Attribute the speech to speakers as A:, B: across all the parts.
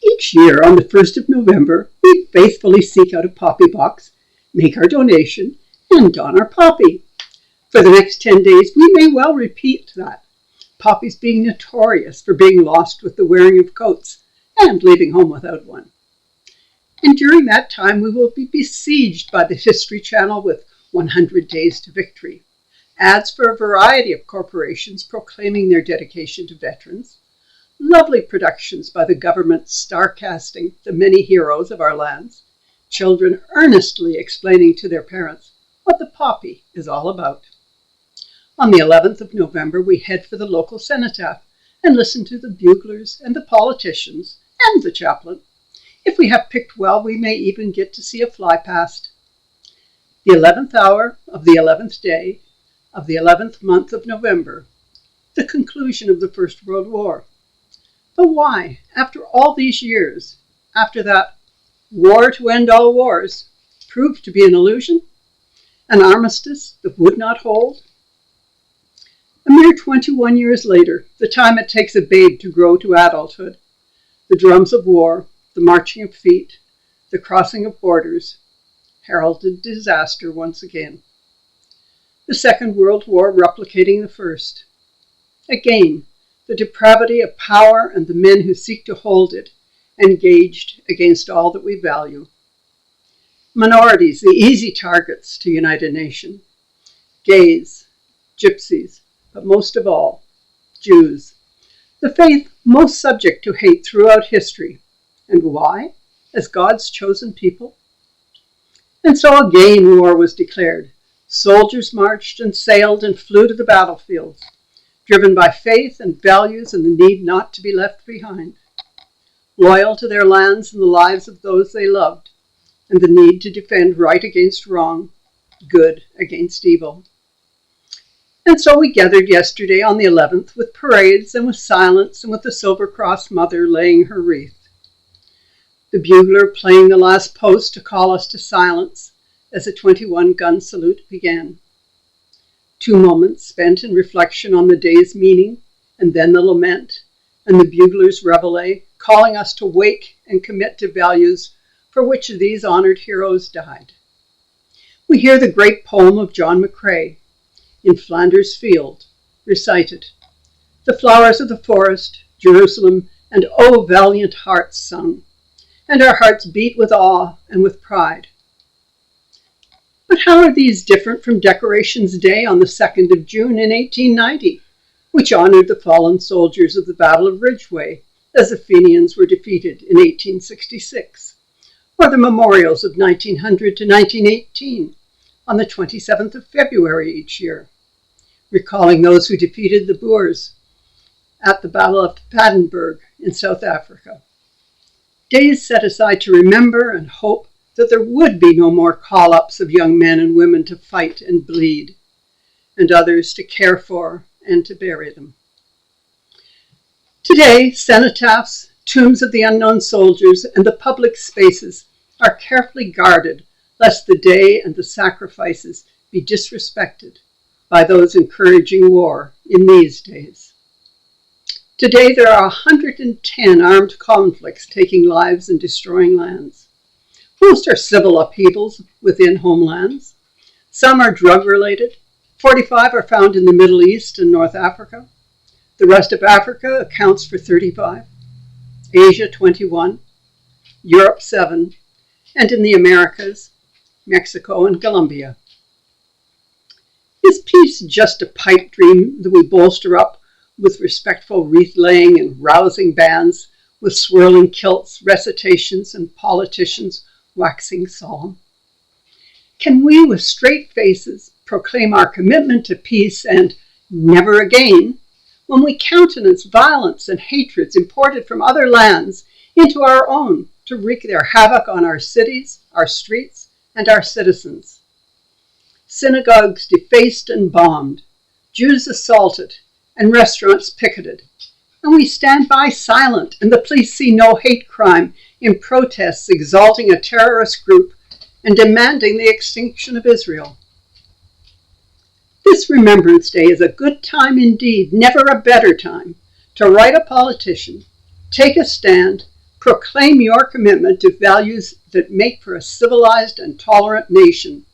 A: Each year on the 1st of November, we faithfully seek out a poppy box, make our donation, and don our poppy. For the next 10 days, we may well repeat that, poppies being notorious for being lost with the wearing of coats and leaving home without one. And during that time, we will be besieged by the History Channel with 100 Days to Victory, ads for a variety of corporations proclaiming their dedication to veterans, lovely productions by the government star-casting the many heroes of our lands, children earnestly explaining to their parents what the poppy is all about. On the 11th of November, we head for the local cenotaph and listen to the buglers and the politicians and the chaplain. If we have picked well, we may even get to see a fly past. The 11th hour of the 11th day of the 11th month of November, the conclusion of the First World War. But why, after all these years, after that war to end all wars, proved to be an illusion? An armistice that would not hold? A mere 21 years later, the time it takes a babe to grow to adulthood, the drums of war, the marching of feet, the crossing of borders, heralded disaster once again. The Second World War replicating the First. Again, the depravity of power and the men who seek to hold it, engaged against all that we value. Minorities, the easy targets to unite a nation. Gays, gypsies, but most of all, Jews. The faith most subject to hate throughout history. And why? As God's chosen people? And so again war was declared. Soldiers marched and sailed and flew to the battlefields, driven by faith and values and the need not to be left behind. Loyal to their lands and the lives of those they loved, and the need to defend right against wrong, good against evil. And so we gathered yesterday on the 11th with parades and with silence and with the Silver Cross Mother laying her wreath. The bugler playing the last post to call us to silence as the 21-gun salute began. 2 moments spent in reflection on the day's meaning, and then the lament, and the bugler's reveille, calling us to wake and commit to values for which these honored heroes died. We hear the great poem of John McCrae, In Flanders Field, recited. The flowers of the forest, Jerusalem, and O valiant hearts sung, and our hearts beat with awe and with pride. But how are these different from Decorations Day on the 2nd of June in 1890, which honored the fallen soldiers of the Battle of Ridgeway as the Fenians were defeated in 1866, or the memorials of 1900 to 1918 on the 27th of February each year, recalling those who defeated the Boers at the Battle of Padenburg in South Africa. Days set aside to remember and hope that there would be no more call-ups of young men and women to fight and bleed, and others to care for and to bury them. Today, cenotaphs, tombs of the unknown soldiers, and the public spaces are carefully guarded lest the day and the sacrifices be disrespected by those encouraging war in these days. Today there are 110 armed conflicts taking lives and destroying lands. Most are civil upheavals within homelands. Some are drug-related. 45 are found in the Middle East and North Africa. The rest of Africa accounts for 35. Asia 21. Europe 7. And in the Americas, Mexico and Colombia. Is peace just a pipe dream that we bolster up with respectful wreath-laying and rousing bands, with swirling kilts, recitations, and politicians waxing solemn? Can we, with straight faces, proclaim our commitment to peace and never again, when we countenance violence and hatreds imported from other lands into our own to wreak their havoc on our cities, our streets, and our citizens? Synagogues defaced and bombed, Jews assaulted, and restaurants picketed. And we stand by silent, and the police see no hate crime in protests exalting a terrorist group and demanding the extinction of Israel. This Remembrance Day is a good time indeed, never a better time, to write a politician, take a stand, Proclaim your commitment to values that make for a civilized and tolerant nation,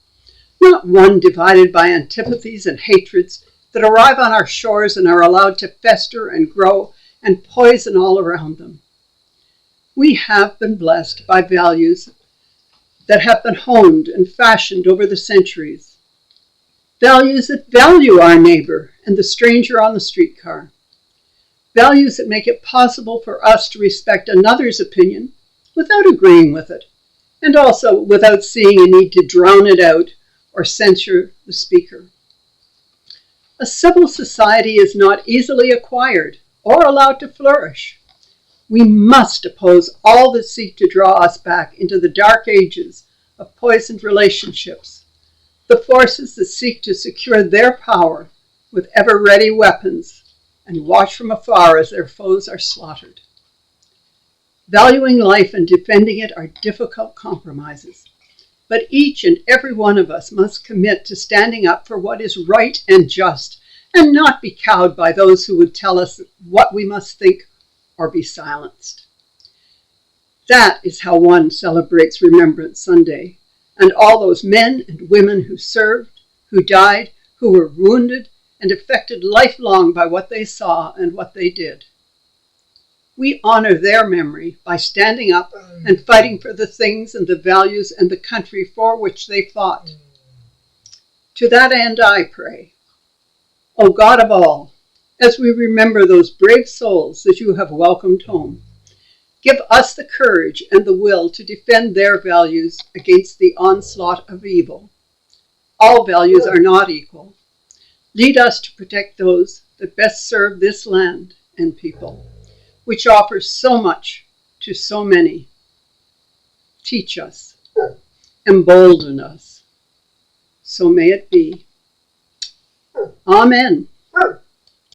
A: not one divided by antipathies and hatreds that arrive on our shores and are allowed to fester and grow and poison all around them. We have been blessed by values that have been honed and fashioned over the centuries. Values that value our neighbor and the stranger on the streetcar. Values that make it possible for us to respect another's opinion without agreeing with it, and also without seeing a need to drown it out or censure the speaker. A civil society is not easily acquired or allowed to flourish. We must oppose all that seek to draw us back into the dark ages of poisoned relationships, the forces that seek to secure their power with ever-ready weapons and watch from afar as their foes are slaughtered. Valuing life and defending it are difficult compromises, but each and every one of us must commit to standing up for what is right and just, and not be cowed by those who would tell us what we must think or be silenced. That is how one celebrates Remembrance Sunday, and all those men and women who served, who died, who were wounded, and affected lifelong by what they saw and what they did. We honor their memory by standing up and fighting for the things and the values and the country for which they fought. To that end I pray, O God of all, as we remember those brave souls that you have welcomed home, give us the courage and the will to defend their values against the onslaught of evil. All values are not equal. Lead us to protect those that best serve this land and people, which offers so much to so many. Teach us, embolden us. So may it be. Amen.